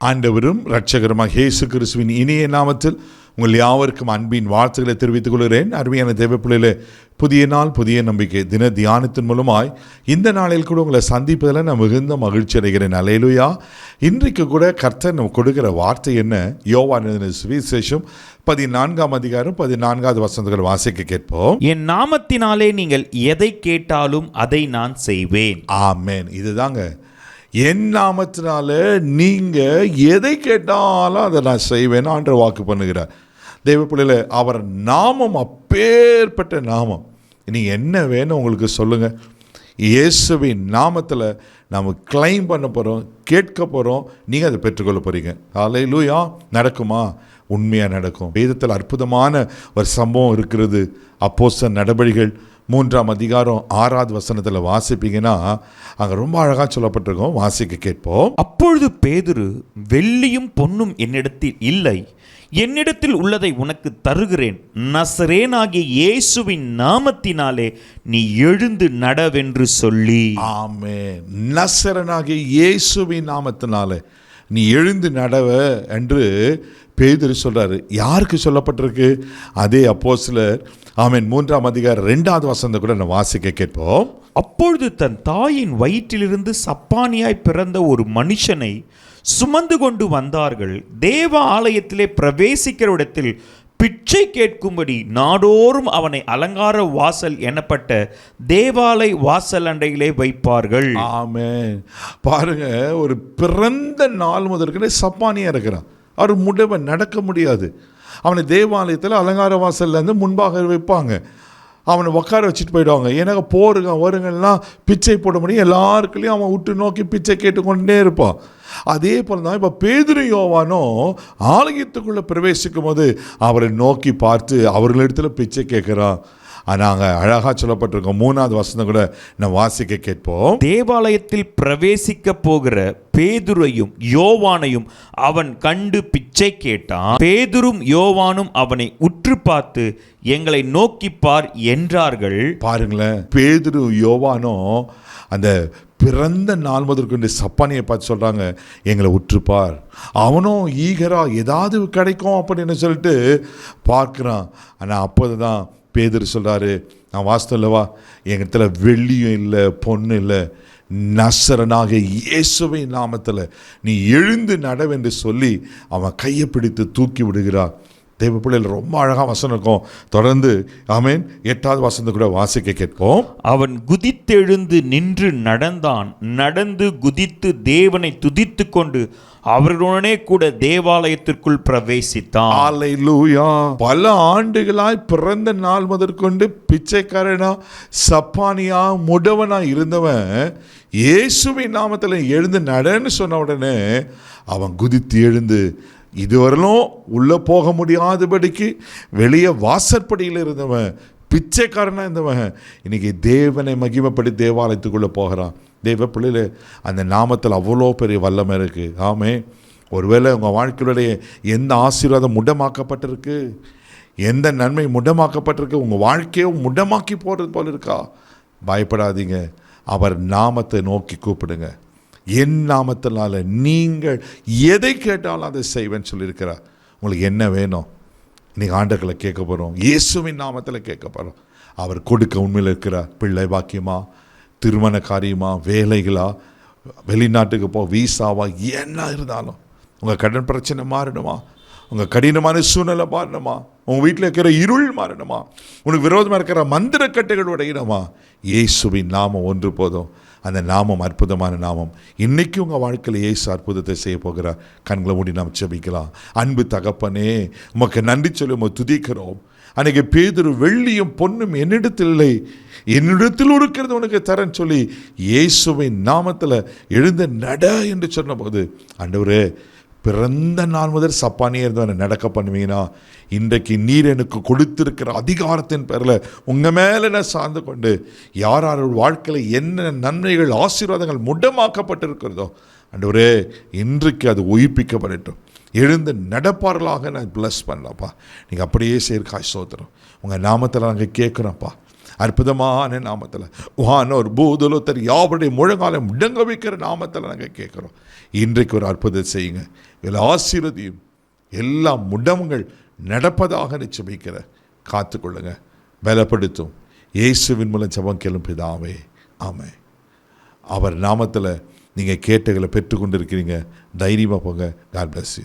ஆண்டவரும் இரட்சகருமாக இயேசு கிறிஸ்துவின் இனிய நாமத்தில் உங்கள் யாவருக்கும் அன்பின் வாழ்த்துக்களை தெரிவித்துக் கொள்கிறேன். அருமையான தேவப்பிள்ளையிலே புதிய நாள் புதிய நம்பிக்கை தின தியானத்தின் மூலமாய் இந்த நாளில் கூட உங்களை சந்திப்பதில் நான் மிகுந்த மகிழ்ச்சி அடைகிறேன். அல்லேலூயா. இன்றைக்கு கூட கர்த்தர் நம்ம கொடுக்கிற வார்த்தை என்ன? யோவான் எழுதின சுவிசேஷம் 14ஆம் அதிகாரம் 14வது வசனங்கள் வாசிக்க கேட்போம். என் நாமத்தினாலே நீங்கள் எதை கேட்டாலும் அதை நான் செய்வேன். ஆமென். இதுதாங்க, என் நாமத்தினால நீங்க எதை கேட்டாலும் அதை நான் செய்வேன் ஆண்டு வாக்கு பண்ணுகிறார். தேவப்பிள்ளையில அவர் நாமம் அப்பேற்பட்ட நாமம். நீங்க என்ன வேணும் உங்களுக்கு சொல்லுங்க. இயேசுவின் நாமத்தில் நம்ம கிளைம் பண்ண போகிறோம், கேட்க போகிறோம், நீங்கள் அதை பெற்றுக்கொள்ள போகிறீங்க. அல்லேலூயா. நடக்குமா? உண்மையாக நடக்கும். வேதத்தில் அற்புதமான ஒரு சம்பவம் இருக்கிறது. அப்போஸ்தலர் நடபடிகள் 3ஆம் அதிகாரம் 6வது வசனத்தில் வாசிப்பீங்கன்னா அங்கே ரொம்ப அழகாக சொல்லப்பட்டிருக்கோம். வாசிக்க கேட்போம். அப்பொழுது பேதுரு, வெள்ளியும் பொன்னும் என்னிடத்தில் இல்லை, என்னிடத்தில் உள்ளதை உனக்கு தருகிறேன், நசரேனாகிய இயேசுவின் நாமத்தினாலே நீ எழுந்து நடவென்று சொல்லி. ஆமென். நசரேனாகிய இயேசுவின் நாமத்தினாலே நீ எழுந்து நடவ என்று பேதுரு சொல்றாரு. யாருக்கு சொல்லப்பட்டிருக்கு? அதே அப்போஸ்தலர் ஆமென் 3ஆம் அதிகாரம் 2வது வசனத்தை கூட நான் வாசிக்க கேட்போம். அப்பொழுது தன் தாயின் வயிற்றிலிருந்து சப்பானியாய் பிறந்த ஒரு மனுஷனை சுமந்து கொண்டு வந்தார்கள். தேவ ஆலயத்திலே பிரவேசிக்கிற இடத்தில் பிச்சை கேட்கும்படி நாடோறும் அவனை அலங்கார வாசல் எனப்பட்ட தேவாலய வாசல் அண்டையிலே வைப்பார்கள். ஆமென். பாருங்க, ஒரு பிறந்த நாள் முதற்கே சப்பானியா இருக்கிறான். அவர் முடவன், நடக்க முடியாது. அவனை தேவாலயத்தில் அலங்கார வாசல்லேருந்து முன்பாக வைப்பாங்க. அவனை உட்கார வச்சுட்டு போயிடுவாங்க. எனக்கு போருங்க வருங்கள்லாம் பிச்சை போட முடியும். எல்லாருக்குள்ளேயும் அவன் விட்டு நோக்கி பிச்சை கேட்டுக்கொண்டே இருப்பான். அதே போல தான் இப்போ பேதுரு யோவானும் ஆலயத்துக்குள்ளே பிரவேசிக்கும் போது அவரை நோக்கி பார்த்து அவர்களிடத்துல பிச்சை கேட்குறான். நாங்கள் அழகாக சொல்லப்பட்டிருக்கோம். 3வது வசனம் கூட நான் வாசிக்க கேட்போம். தேவாலயத்தில் பிரவேசிக்க போகிற பேதுரையும் யோவானையும் அவன் கண்டு பிச்சை கேட்டான். பேதுரும் யோவானும் அவனை உற்று பார்த்து, எங்களை நோக்கி பார் என்றார்கள். பாருங்களேன், பேதுரு யோவானும் அந்த பிறந்த நாள் முதற்கொண்டு சப்பானியை பார்த்து சொல்கிறாங்க, எங்களை உற்றுப்பார். அவனும் ஈகரா ஏதாவது கிடைக்கும் அப்படின்னு சொல்லிட்டு பார்க்குறான். ஆனால் அப்போது தான் பேதுரு சொல்கிறாரு, நான் வாஸ்தவம் இல்லவா, எங்கிட்ட வெள்ளியும் இல்லை பொண்ணு இல்லை, நசரனாக இயேசுவின் நாமத்தில் நீ எழுந்து நடவென்று சொல்லி அவன் கையை பிடித்து தூக்கி விடுகிறார். தேவ பிள்ளைகள் ரொம்ப அழகாக வசனம் இருக்கும். தொடர்ந்து ஆமென் 8வது வசனத்தை கூட வாசிக்க கேட்போம். அவன் குதித்தெழுந்து நின்று நடந்தான். நடந்து குதித்து தேவனை துதித்து கொண்டு அவர்களுடனே கூட தேவாலயத்திற்குள் பிரவேசித்தான். அல்லேலூயா. பல ஆண்டுகளாய் பிறந்த நாள் முதற்கொண்டு பிச்சைக்காரனா சப்பானியா முடவனா இருந்தவன் இயேசுவின் நாமத்தில் எழுந்து நடன்னு சொன்ன உடனே அவன் குதித்து எழுந்து இதுவரையிலும் உள்ளே போக முடியாதபடிக்கு வெளியே வாசற்படியில் இருந்தவன், பிச்சைக்காரனாக இருந்தவன், இன்னைக்கு தேவனை மகிமைப்படி தேவாலயத்துக்குள்ளே போகிறான். தேவ பிள்ளையில அந்த நாமத்தில் அவ்வளோ பெரிய வல்லமை இருக்குது. ஆமே. ஒருவேளை உங்கள் வாழ்க்கையுடைய எந்த ஆசீர்வாதம் முடமாக்கப்பட்டிருக்கு, எந்த நன்மை முடமாக்கப்பட்டிருக்கு, உங்கள் வாழ்க்கையை முடமாக்கி போகிறது போல இருக்கா? பயப்படாதீங்க. அவர் நாமத்தை நோக்கி கூப்பிடுங்க. என் நாமத்தினால நீங்கள் எதை கேட்டாலும் அதை செய்வேன்னு சொல்லியிருக்கிறார். உங்களுக்கு என்ன வேணும்? இன்றைக்கி ஆண்டர்களை கேட்க போகிறோம். இயேசுவின் நாமத்தில் கேட்க போகிறோம். அவர் கொடுக்க உண்மையில் இருக்கிறார். பிள்ளை பாக்கியமா, திருமண காரியமா, வேலைகளா, வெளிநாட்டுக்கு வீசாவா, என்ன இருந்தாலும் உங்கள் கடன் பிரச்சனை மாறணுமா, உங்கள் கடினமான சூழ்நிலை மாறணுமா, உங்கள் வீட்டில் இருக்கிற இருள் மாறணுமா, உனக்கு விரோதமாக இருக்கிற மந்திரக்கட்டைகள் உடையணுமா, இயேசுவின் நாமம் ஒன்று போதும். அந்த நாமம் அற்புதமான நாமம். இன்றைக்கி உங்கள் வாழ்க்கையில் இயேசு அற்புதத்தை செய்ய போகிறார். கண்களை மூடி நாம் ஜெபிக்கலாம். அன்பு தகப்பனே, உமக்கு நன்றி சொல்லி உமக்கு துதிக்கிறோம். அன்றைக்கி பேதுரு வெள்ளியும் பொன்னும் என்னிடத்தில் இல்லை, என்னிடத்தில் இருக்கிறது உனக்கு தரேன்னு சொல்லி இயேசுவின் நாமத்தில் எழுந்த நட என்று சொன்னபோது, ஆண்டவரே, பிறந்த நாள் முதல் சப்பானியே இருந்தவனை நடக்க பண்ணுவீங்கன்னா இன்றைக்கு நீர் எனக்கு கொடுத்திருக்கிற அதிகாரத்தின் பேரில் உங்கள் மேலே நான் சார்ந்து கொண்டு யார் வாழ்க்கையில் என்ன நன்மைகள் ஆசீர்வாதங்கள் முடமாக்கப்பட்டிருக்கிறதோ ஆண்டவரே, இன்றைக்கு அது உயிர்ப்பிக்கப்படட்டும். எழுந்து நடப்பார்களாக நான் பிளஸ் பண்ணலாம்ப்பா. நீங்கள் அப்படியே சேர்க்காய் சோதரம் உங்கள் நாமத்தில் நாங்கள் கேட்குறோம்ப்பா. அற்புதமான நாமத்தில் வானோர் பூதலோத்தர் யாவருடைய முழங்காலம் முடங்க வைக்கிற நாமத்தில் நாங்கள் கேட்குறோம். இன்றைக்கு ஒரு அற்புதம் செய்யுங்க, எல்லா ஆசீர்வதியும் எல்லா முடங்கள் நடப்பதாக நிச்சயிக்கிற காத்துக்கொள்ளுங்க, பலப்படுத்தும். இயேசுவின் மூலம் ஜெபம் கேளும் பிதாவே, ஆமென். அவர் நாமத்தில் நீங்கள் கேட்டகளை பெற்றுக்கொண்டிருக்கிறீங்க. தைரியமாக போங்க. God bless you.